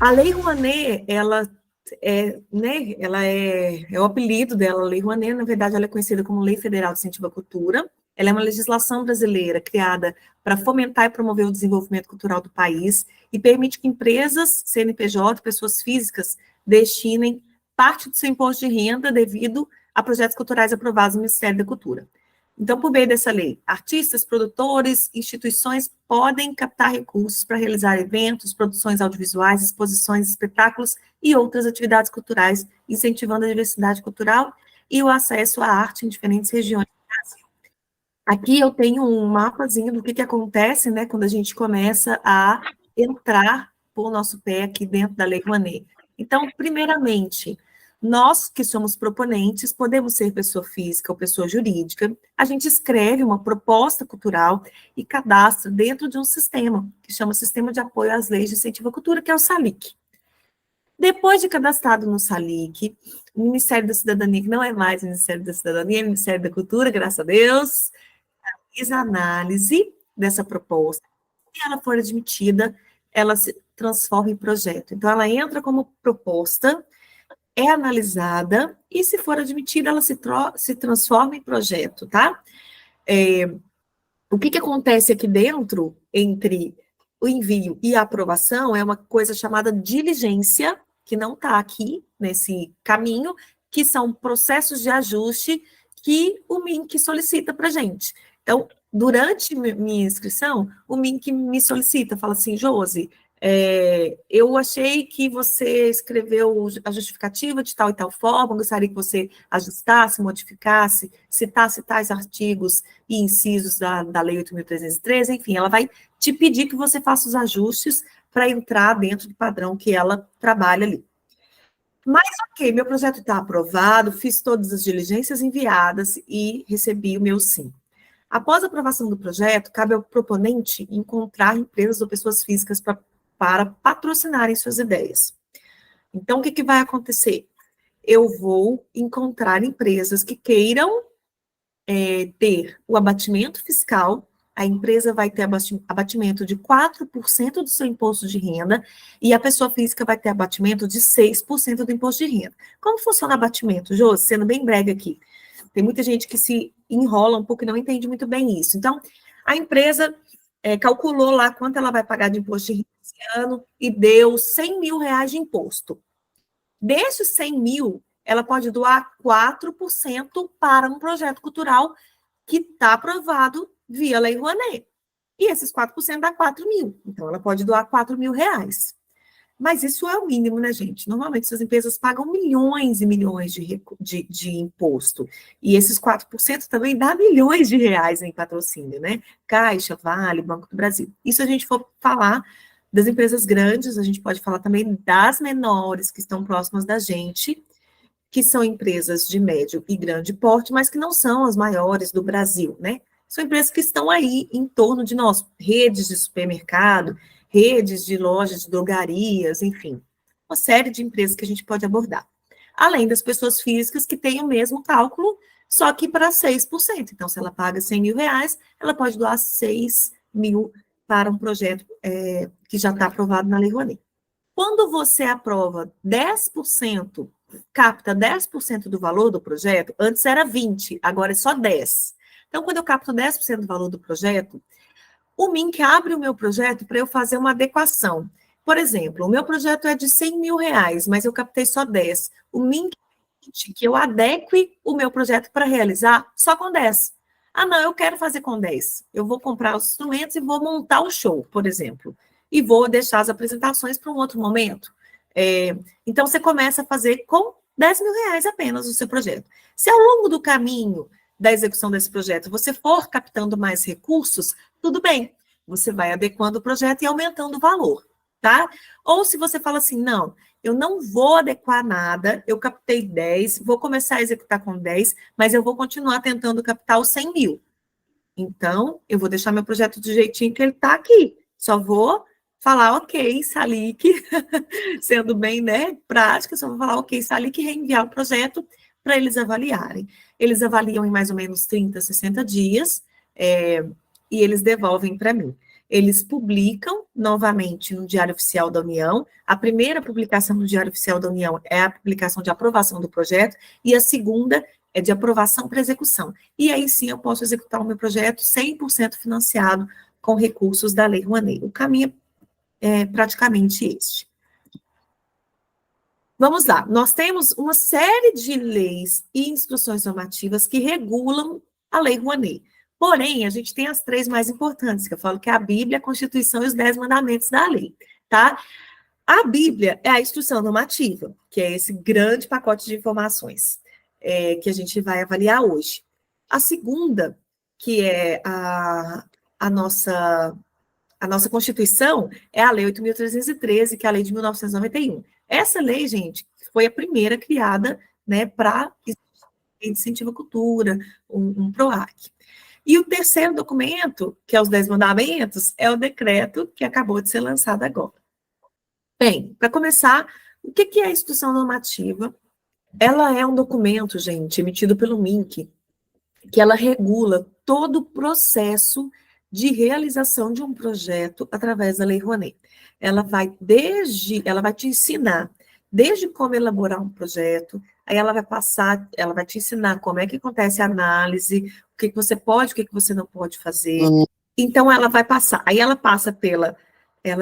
A Lei Rouanet, é o apelido dela, Lei Rouanet, na verdade ela é conhecida como Lei Federal de Incentivo à Cultura. Ela é uma legislação brasileira criada para fomentar e promover o desenvolvimento cultural do país e permite que empresas, CNPJ, pessoas físicas, destinem parte do seu imposto de renda devido a projetos culturais aprovados no Ministério da Cultura. Então, por meio dessa lei, artistas, produtores, instituições podem captar recursos para realizar eventos, produções audiovisuais, exposições, espetáculos e outras atividades culturais, incentivando a diversidade cultural e o acesso à arte em diferentes regiões do Brasil. Aqui eu tenho um mapazinho do que acontece, né, quando a gente começa a entrar por nosso pé aqui dentro da Lei Rouanet. Então, primeiramente, nós que somos proponentes, podemos ser pessoa física ou pessoa jurídica, a gente escreve uma proposta cultural e cadastra dentro de um sistema, que chama Sistema de Apoio às Leis de Incentivo à Cultura, que é o SALIC. Depois de cadastrado no SALIC, o Ministério da Cidadania, que não é mais o Ministério da Cidadania, é o Ministério da Cultura, graças a Deus, fez a análise dessa proposta. Se ela for admitida, ela se transforma em projeto. Então, ela entra como proposta, é analisada, e se for admitida, ela se transforma em projeto, tá? O que acontece aqui dentro, entre o envio e a aprovação, é uma coisa chamada diligência, que não está aqui nesse caminho, que são processos de ajuste que o MINC solicita para a gente. Então, durante minha inscrição, o MINC me solicita, fala assim, Josi, eu achei que você escreveu a justificativa de tal e tal forma, gostaria que você ajustasse, modificasse, citasse tais artigos e incisos da Lei 8.313, enfim, ela vai te pedir que você faça os ajustes para entrar dentro do padrão que ela trabalha ali. Mas, ok, meu projeto está aprovado, fiz todas as diligências enviadas e recebi o meu sim. Após a aprovação do projeto, cabe ao proponente encontrar empresas ou pessoas físicas para patrocinarem suas ideias. Então, o que vai acontecer? Eu vou encontrar empresas que queiram ter o abatimento fiscal, a empresa vai ter abatimento de 4% do seu imposto de renda e a pessoa física vai ter abatimento de 6% do imposto de renda. Como funciona o abatimento, Jô? Sendo bem breve aqui. Tem muita gente que se enrola um pouco e não entende muito bem isso. Então, a empresa calculou lá quanto ela vai pagar de imposto de renda esse ano e deu 100 mil reais de imposto. Desses 100 mil, ela pode doar 4% para um projeto cultural que está aprovado via Lei Rouanet. E esses 4% dá 4 mil. Então, ela pode doar 4 mil reais. Mas isso é o mínimo, né, gente? Normalmente, essas empresas pagam milhões e milhões de imposto. E esses 4% também dá milhões de reais em patrocínio, né? Caixa, Vale, Banco do Brasil. E se a gente for falar das empresas grandes, a gente pode falar também das menores que estão próximas da gente, que são empresas de médio e grande porte, mas que não são as maiores do Brasil, né? São empresas que estão aí em torno de nós, redes de supermercado, redes de lojas, de drogarias, enfim, uma série de empresas que a gente pode abordar. Além das pessoas físicas que têm o mesmo cálculo, só que para 6%. Então, se ela paga 100 mil reais, ela pode doar 6 mil para um projeto que já está aprovado na Lei Rouanet. Quando você aprova 10%, capta 10% do valor do projeto, antes era 20%, agora é só 10%. Então, quando eu capto 10% do valor do projeto, o MINC abre o meu projeto para eu fazer uma adequação. Por exemplo, o meu projeto é de 100 mil reais, mas eu captei só 10. O MINC permite que eu adeque o meu projeto para realizar só com 10. Ah, não, eu quero fazer com 10. Eu vou comprar os instrumentos e vou montar o show, por exemplo. E vou deixar as apresentações para um outro momento. Então, você começa a fazer com 10 mil reais apenas o seu projeto. Se ao longo do caminho da execução desse projeto você for captando mais recursos, tudo bem, você vai adequando o projeto e aumentando o valor, tá? Ou se você fala assim, não, eu não vou adequar nada, eu captei 10, vou começar a executar com 10, mas eu vou continuar tentando captar os 100 mil. Então, eu vou deixar meu projeto do jeitinho que ele está aqui, só vou falar ok, SALIC, sendo bem, né, prática, só vou falar ok, SALIC e reenviar o projeto para eles avaliarem. Eles avaliam em mais ou menos 30, 60 dias, e eles devolvem para mim. Eles publicam novamente no Diário Oficial da União. A primeira publicação no Diário Oficial da União é a publicação de aprovação do projeto, e a segunda é de aprovação para execução. E aí sim eu posso executar o meu projeto 100% financiado com recursos da Lei Rouanet. O caminho é praticamente este. Vamos lá, nós temos uma série de leis e instruções normativas que regulam a Lei Rouanet. Porém, a gente tem as 3 mais importantes, que eu falo que é a Bíblia, a Constituição e os 10 mandamentos da lei, tá? A Bíblia é a instrução normativa, que é esse grande pacote de informações que a gente vai avaliar hoje. A segunda, que é a nossa Constituição, é a Lei 8.313, que é a Lei de 1991. Essa lei, gente, foi a primeira criada, né, para incentivar a cultura, um PROAC. E o terceiro documento, que é os 10 mandamentos, é o decreto que acabou de ser lançado agora. Bem, para começar, o que é a instrução normativa? Ela é um documento, gente, emitido pelo MINC, que ela regula todo o processo de realização de um projeto através da Lei Rouanet. Ela vai te ensinar desde como elaborar um projeto, aí ela vai te ensinar como é que acontece a análise, o que você pode, o que você não pode fazer. Então ela vai passar, aí ela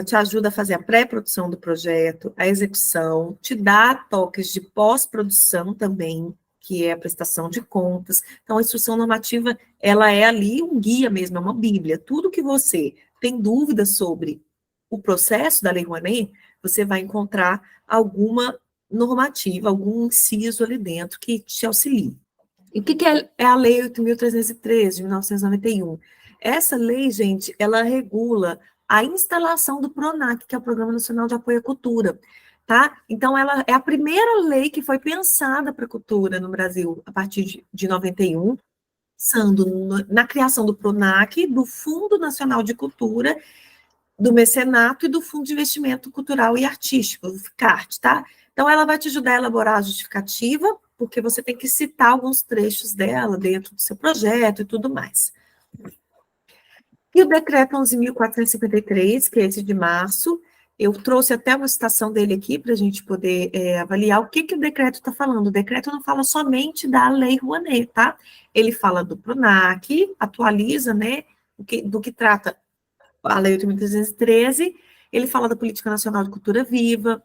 te ajuda a fazer a pré-produção do projeto, a execução, te dá toques de pós-produção também, que é a prestação de contas. Então, a instrução normativa, ela é ali um guia mesmo, é uma bíblia. Tudo que você tem dúvida sobre o processo da Lei Rouanet, você vai encontrar alguma normativa, algum inciso ali dentro que te auxilie. E o que é a Lei 8.313, de 1991? Essa lei, gente, ela regula a instalação do PRONAC, que é o Programa Nacional de Apoio à Cultura, tá? Então, ela é a primeira lei que foi pensada para a cultura no Brasil, a partir de 91, pensando na criação do PRONAC, do Fundo Nacional de Cultura, do Mecenato e do Fundo de Investimento Cultural e Artístico, o FICART, tá? Então, ela vai te ajudar a elaborar a justificativa, porque você tem que citar alguns trechos dela dentro do seu projeto e tudo mais. E o decreto 11.453, que é esse de março, eu trouxe até uma citação dele aqui para a gente poder avaliar o que o decreto está falando. O decreto não fala somente da Lei Rouanet, tá? Ele fala do PRONAC, atualiza, né, do que trata a Lei 8.313, ele fala da Política Nacional de Cultura Viva,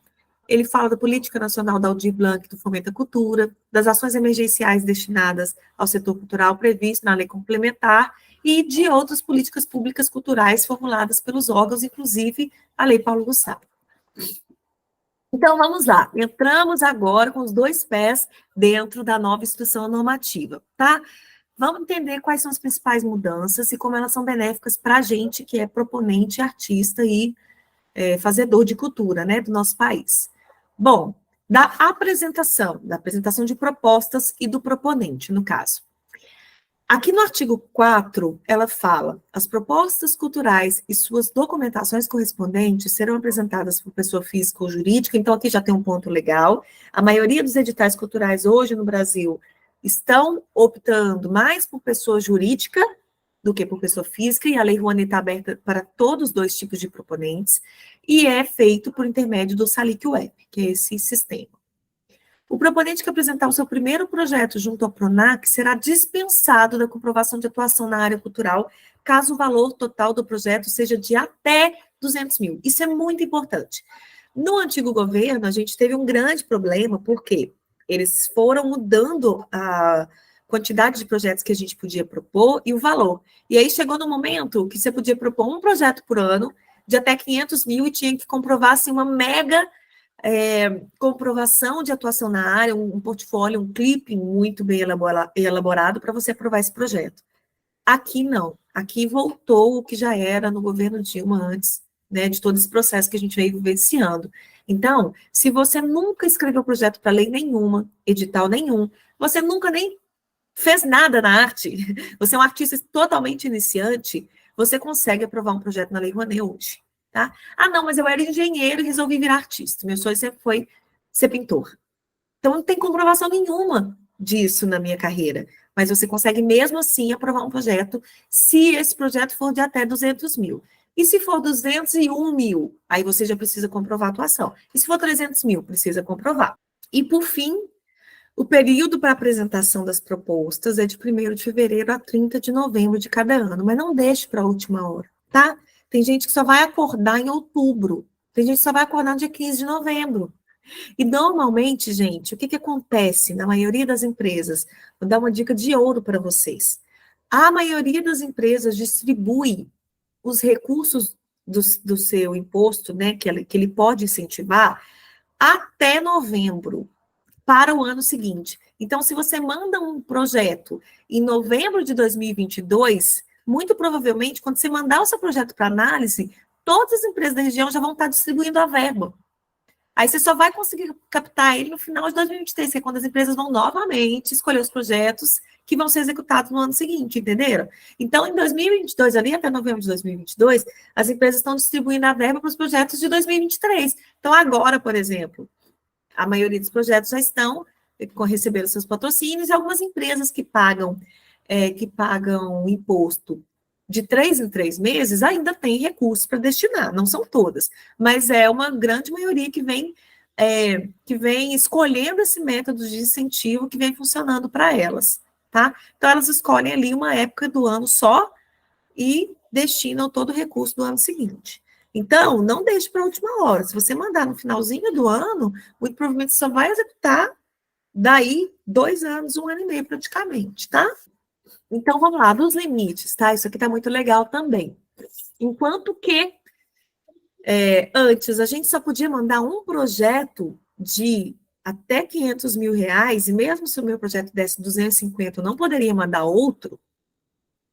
ele fala da Política Nacional da Aldir Blanc, do Fomento à Cultura, das ações emergenciais destinadas ao setor cultural previsto na lei complementar e de outras políticas públicas culturais formuladas pelos órgãos, inclusive a Lei Paulo Gustavo. Então, vamos lá. Entramos agora com os 2 pés dentro da nova instrução normativa, tá? Vamos entender quais são as principais mudanças e como elas são benéficas para a gente que é proponente, artista e fazedor de cultura, né, do nosso país. Bom, da apresentação de propostas e do proponente, no caso. Aqui no artigo 4, ela fala: as propostas culturais e suas documentações correspondentes serão apresentadas por pessoa física ou jurídica. Então, aqui já tem um ponto legal. A maioria dos editais culturais hoje no Brasil estão optando mais por pessoa jurídica do que por pessoa física, e a Lei Rouanet está aberta para todos os 2 tipos de proponentes, e é feito por intermédio do Salic Web, que é esse sistema. O proponente que apresentar o seu primeiro projeto junto ao PRONAC será dispensado da comprovação de atuação na área cultural, caso o valor total do projeto seja de até 200 mil. Isso é muito importante. No antigo governo, a gente teve um grande problema, porque eles foram mudando a quantidade de projetos que a gente podia propor e o valor. E aí chegou no momento que você podia propor um projeto por ano, de até 500 mil, e tinha que comprovar assim, uma mega comprovação de atuação na área, um portfólio, um clipping muito bem elaborado para você aprovar esse projeto. Aqui não. Aqui voltou o que já era no governo Dilma antes, né, de todo esse processo que a gente veio vivenciando. Então, se você nunca escreveu projeto para lei nenhuma, edital nenhum, você nunca nem fez nada na arte, você é um artista totalmente iniciante, você consegue aprovar um projeto na Lei Rouanet hoje, tá? Ah, não, mas eu era engenheiro e resolvi virar artista. Meu sonho sempre foi ser pintor. Então, não tem comprovação nenhuma disso na minha carreira, mas você consegue mesmo assim aprovar um projeto, se esse projeto for de até 200 mil. E se for 201 mil, aí você já precisa comprovar a atuação. E se for 300 mil, precisa comprovar. E, por fim, o período para apresentação das propostas é de 1º de fevereiro a 30 de novembro de cada ano, mas não deixe para a última hora, tá? Tem gente que só vai acordar em outubro, tem gente que só vai acordar no dia 15 de novembro. E, normalmente, gente, o que acontece na maioria das empresas? Vou dar uma dica de ouro para vocês. A maioria das empresas distribui os recursos do seu imposto, né, que ele pode incentivar, até novembro, para o ano seguinte. Então, se você manda um projeto em novembro de 2022, muito provavelmente, quando você mandar o seu projeto para análise, todas as empresas da região já vão estar distribuindo a verba. Aí você só vai conseguir captar ele no final de 2023, que é quando as empresas vão novamente escolher os projetos que vão ser executados no ano seguinte, entenderam? Então, em 2022, ali até novembro de 2022, as empresas estão distribuindo a verba para os projetos de 2023. Então, agora, por exemplo, a maioria dos projetos já estão recebendo seus patrocínios, e algumas empresas que pagam imposto de 3 em 3 meses ainda tem recursos para destinar, não são todas, mas é uma grande maioria que vem escolhendo esse método de incentivo que vem funcionando para elas, tá? Então, elas escolhem ali uma época do ano só e destinam todo o recurso do ano seguinte. Então, não deixe para a última hora. Se você mandar no finalzinho do ano, muito provavelmente só vai executar daí 2 anos, 1 ano e meio praticamente, tá? Então, vamos lá, dos limites, tá? Isso aqui tá muito legal também. Enquanto que antes a gente só podia mandar um projeto de até 500 mil reais, e mesmo se o meu projeto desse 250, eu não poderia mandar outro.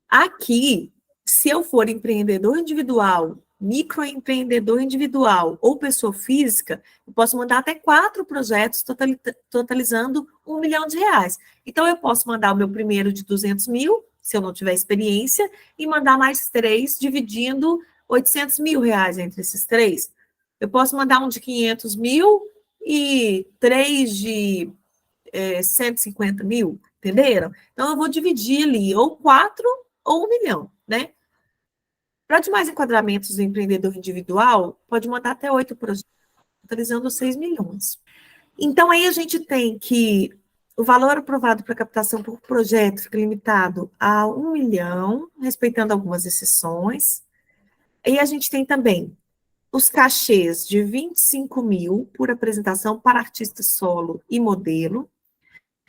Aqui, se eu for empreendedor individual, microempreendedor individual ou pessoa física, eu posso mandar até 4 projetos totalizando R$1 milhão. Então, eu posso mandar o meu primeiro de 200 mil, se eu não tiver experiência, e mandar mais 3, dividindo R$800 mil entre esses 3. Eu posso mandar um de 500 mil e 3 de 150 mil, entenderam? Então, eu vou dividir ali, ou 4 ou 1 milhão, né? Para demais enquadramentos do empreendedor individual, pode mandar até 8 projetos, totalizando 6 milhões. Então, aí a gente tem que o valor aprovado para captação por projeto fica limitado a 1 milhão, respeitando algumas exceções. E a gente tem também os cachês de 25 mil por apresentação para artista solo e modelo,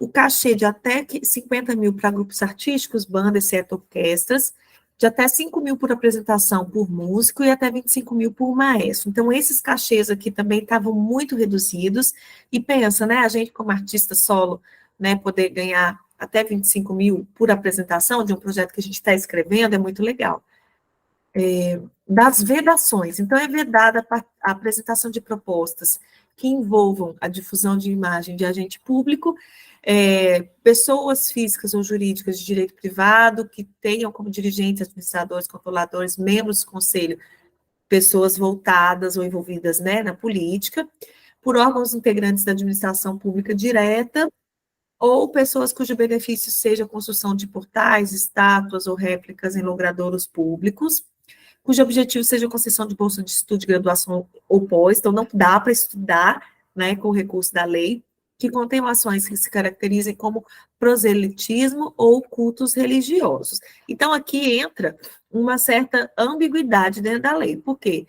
o cachê de até 50 mil para grupos artísticos, bandas, exceto orquestras, de até 5 mil por apresentação por músico e até 25 mil por maestro. Então, esses cachês aqui também estavam muito reduzidos, e pensa, né, a gente como artista solo, né, poder ganhar até 25 mil por apresentação de um projeto que a gente está escrevendo é muito legal. Das vedações, então é vedada a apresentação de propostas que envolvam a difusão de imagem de agente público, pessoas físicas ou jurídicas de direito privado que tenham como dirigentes, administradores, controladores, membros do conselho, pessoas voltadas ou envolvidas, né, na política, por órgãos integrantes da administração pública direta, ou pessoas cujo benefício seja a construção de portais, estátuas ou réplicas em logradouros públicos, cujo objetivo seja a concessão de bolsa de estudo de graduação ou pós, então não dá para estudar, né, com o recurso da lei, que contenham ações que se caracterizem como proselitismo ou cultos religiosos. Então, aqui entra uma certa ambiguidade dentro da lei, porque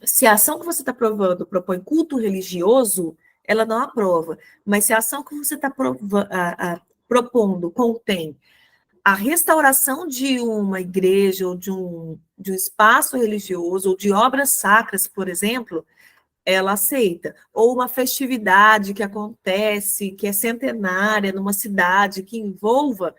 se a ação que você está propõe culto religioso, ela não aprova, mas se a ação que você está propondo contém a restauração de uma igreja ou de um espaço religioso, ou de obras sacras, por exemplo, ela aceita. Ou uma festividade que acontece, que é centenária numa cidade, que envolva,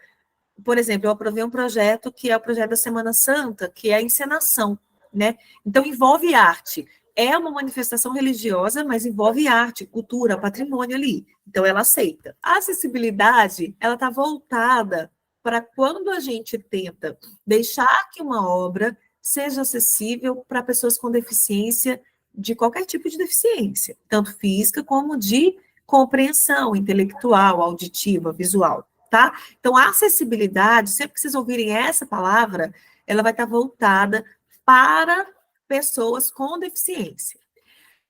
por exemplo, eu aprovei um projeto que é o projeto da Semana Santa, que é a encenação, né? Então, envolve arte. É uma manifestação religiosa, mas envolve arte, cultura, patrimônio ali. Então, ela aceita. A acessibilidade, ela está voltada para quando a gente tenta deixar que uma obra seja acessível para pessoas com deficiência, de qualquer tipo de deficiência, tanto física como de compreensão intelectual, auditiva, visual, tá? Então, a acessibilidade, sempre que vocês ouvirem essa palavra, ela vai estar voltada para pessoas com deficiência.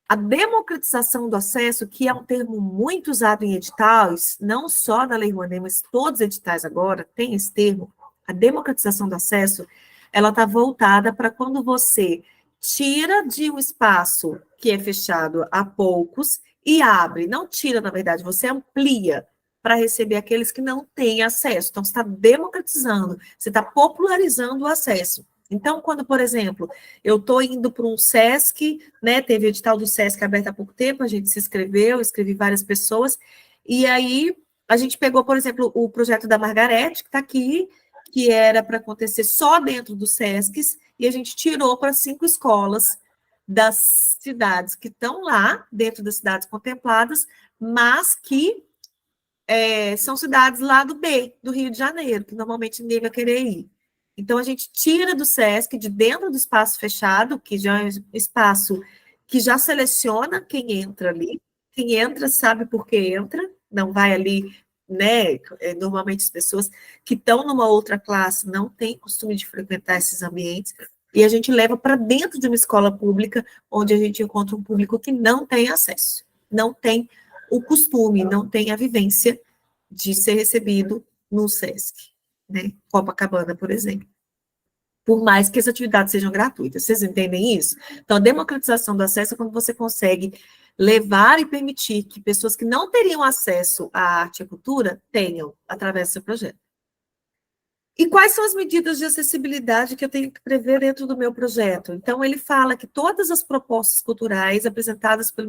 A democratização do acesso, que é um termo muito usado em editais, não só da Lei Rouanet, mas todos os editais agora têm esse termo, a democratização do acesso, ela está voltada para quando você tira de um espaço que é fechado a poucos e abre, não tira, na verdade, você amplia para receber aqueles que não têm acesso. Então, você está democratizando, você está popularizando o acesso. Então, quando, por exemplo, eu estou indo para um SESC, né, teve o edital do SESC aberto há pouco tempo, a gente se inscreveu, escrevi várias pessoas, e aí a gente pegou, por exemplo, o projeto da Margarete, que está aqui, que era para acontecer só dentro dos SESCs, e a gente tirou para 5 escolas das cidades que estão lá, dentro das cidades contempladas, mas que são cidades lá do B, do Rio de Janeiro, que normalmente ninguém vai querer ir. Então, a gente tira do SESC, de dentro do espaço fechado, que já é um espaço que já seleciona quem entra ali, quem entra sabe por que entra, não vai ali, né? Normalmente as pessoas que estão numa outra classe não têm costume de frequentar esses ambientes, e a gente leva para dentro de uma escola pública, onde a gente encontra um público que não tem acesso, não tem o costume, não tem a vivência de ser recebido no SESC, né? Copacabana, por exemplo. Por mais que as atividades sejam gratuitas. Vocês entendem isso? Então, a democratização do acesso é quando você consegue levar e permitir que pessoas que não teriam acesso à arte e à cultura tenham, através do seu projeto. E quais são as medidas de acessibilidade que eu tenho que prever dentro do meu projeto? Então, ele fala que todas as propostas culturais apresentadas pelo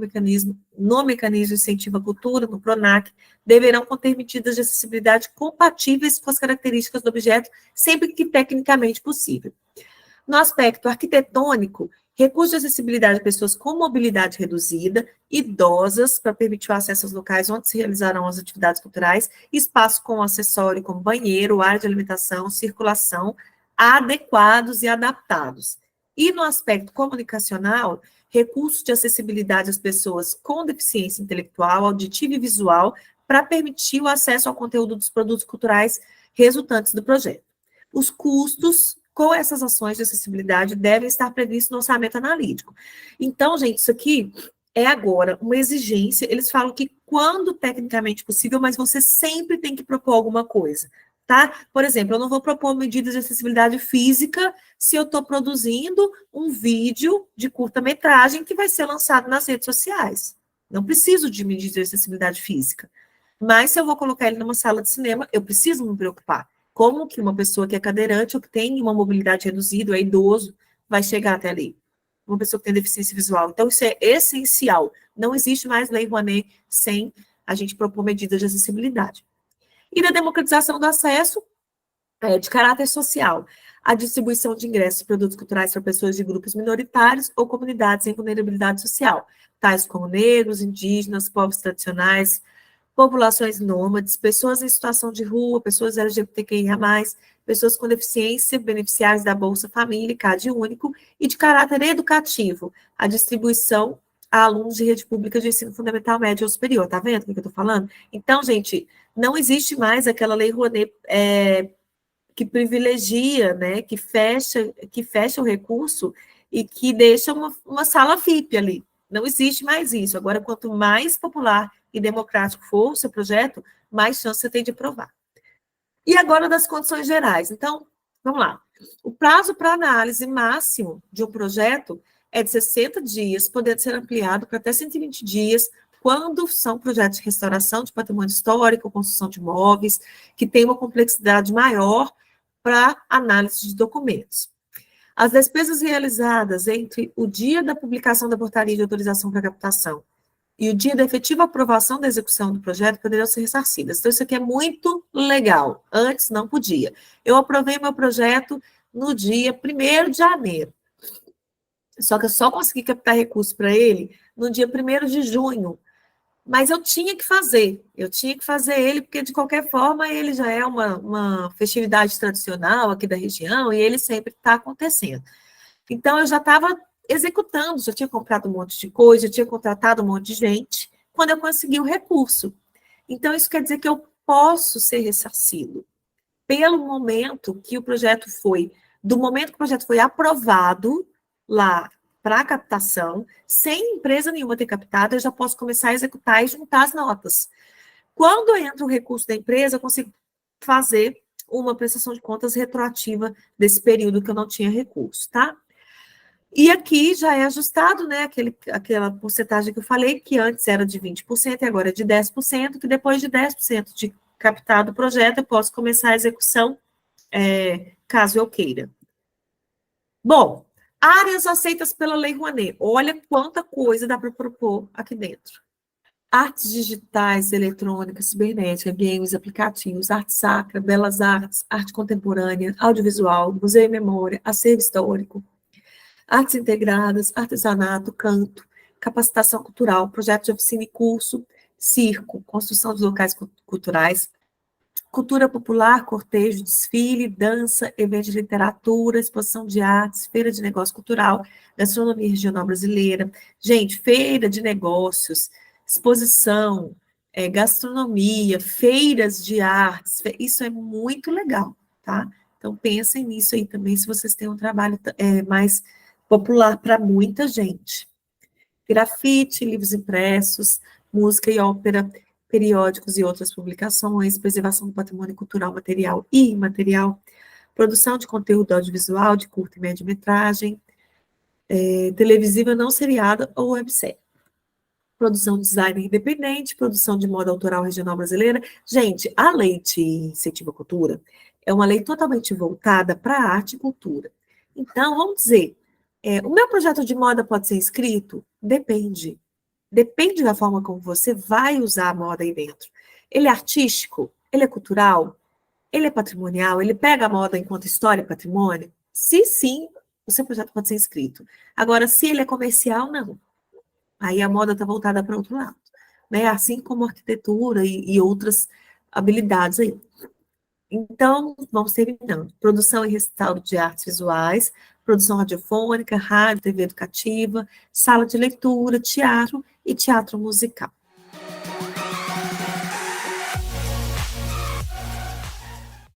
no mecanismo de incentivo à cultura, no PRONAC, deverão conter medidas de acessibilidade compatíveis com as características do objeto, sempre que tecnicamente possível. No aspecto arquitetônico, recurso de acessibilidade de pessoas com mobilidade reduzida, idosas, para permitir o acesso aos locais onde se realizarão as atividades culturais, espaço com acessório como banheiro, área de alimentação, circulação, adequados e adaptados. E no aspecto comunicacional, recurso de acessibilidade às pessoas com deficiência intelectual, auditiva e visual, para permitir o acesso ao conteúdo dos produtos culturais resultantes do projeto. Os custos com essas ações de acessibilidade devem estar previstos no orçamento analítico. Então, gente, isso aqui é agora uma exigência. Eles falam que quando tecnicamente possível, mas você sempre tem que propor alguma coisa, tá? Por exemplo, eu não vou propor medidas de acessibilidade física se eu estou produzindo um vídeo de curta-metragem que vai ser lançado nas redes sociais. Não preciso de medidas de acessibilidade física. Mas se eu vou colocar ele numa sala de cinema, eu preciso me preocupar. Como que uma pessoa que é cadeirante ou que tem uma mobilidade reduzida, é idoso, vai chegar até ali? Uma pessoa que tem deficiência visual. Então, isso é essencial. Não existe mais Lei Rouanet sem a gente propor medidas de acessibilidade. E na democratização do acesso, de caráter social, a distribuição de ingressos e produtos culturais para pessoas de grupos minoritários ou comunidades em vulnerabilidade social, tais como negros, indígenas, povos tradicionais, populações nômades, pessoas em situação de rua, pessoas LGBTQIA+, pessoas com deficiência, beneficiários da Bolsa Família, CAD único, e de caráter educativo, a distribuição a alunos de rede pública de ensino fundamental, médio ou superior. Tá vendo o que eu estou falando? Então, gente, não existe mais aquela Lei Rouanet que privilegia, né, que fecha o recurso e que deixa uma sala VIP ali. Não existe mais isso. Agora, quanto mais popular e democrático for o seu projeto, mais chance você tem de aprovar. E agora das condições gerais. Então, vamos lá. O prazo para análise máximo de um projeto é de 60 dias, podendo ser ampliado para até 120 dias, quando são projetos de restauração de patrimônio histórico, construção de imóveis, que tem uma complexidade maior para análise de documentos. As despesas realizadas entre o dia da publicação da portaria de autorização para captação e o dia da efetiva aprovação da execução do projeto poderão ser ressarcidas. Então, isso aqui é muito legal. Antes, não podia. Eu aprovei meu projeto no dia 1º de janeiro. Só que eu só consegui captar recurso para ele no dia 1º de junho. Mas eu tinha que fazer ele, porque, de qualquer forma, ele já é uma festividade tradicional aqui da região, e ele sempre está acontecendo. Então, eu já estava executando, já tinha comprado um monte de coisa, já tinha contratado um monte de gente, quando eu consegui o recurso. Então, isso quer dizer que eu posso ser ressarcido. Pelo momento que o projeto foi do momento que o projeto foi aprovado lá para a captação, sem empresa nenhuma ter captado, eu já posso começar a executar e juntar as notas. Quando entra o recurso da empresa, eu consigo fazer uma prestação de contas retroativa desse período que eu não tinha recurso, tá? E aqui já é ajustado, né, aquela porcentagem que eu falei, que antes era de 20% e agora é de 10%, que depois de 10% de captado o projeto, eu posso começar a execução, caso eu queira. Bom, áreas aceitas pela Lei Rouanet. Olha quanta coisa dá para propor aqui dentro. Artes digitais, eletrônica, cibernética, games, aplicativos, arte sacra, belas artes, arte contemporânea, audiovisual, museu e memória, acervo histórico, artes integradas, artesanato, canto, capacitação cultural, projeto de oficina e curso, circo, construção de locais culturais, cultura popular, cortejo, desfile, dança, evento de literatura, exposição de artes, feira de negócio cultural, gastronomia regional brasileira. Gente, feira de negócios, exposição, gastronomia, feiras de artes, isso é muito legal, tá? Então, pensem nisso aí também, se vocês têm um trabalho mais popular para muita gente. Grafite, livros impressos, música e ópera, periódicos e outras publicações, preservação do patrimônio cultural material e imaterial, produção de conteúdo audiovisual de curta e média metragem, televisiva não seriada ou websérie. Produção de design independente, produção de moda autoral regional brasileira. Gente, a lei de incentivo à cultura é uma lei totalmente voltada para a arte e cultura. Então, vamos dizer, o meu projeto de moda pode ser inscrito? Depende. Depende da forma como você vai usar a moda aí dentro. Ele é artístico? Ele é cultural? Ele é patrimonial? Ele pega a moda enquanto história e patrimônio? Se sim, o seu projeto pode ser inscrito. Agora, se ele é comercial, não. Aí a moda está voltada para outro lado, né? Assim como arquitetura e outras habilidades aí. Então, vamos terminando. Produção e restauro de artes visuais, produção radiofônica, rádio, TV educativa, sala de leitura, teatro e teatro musical.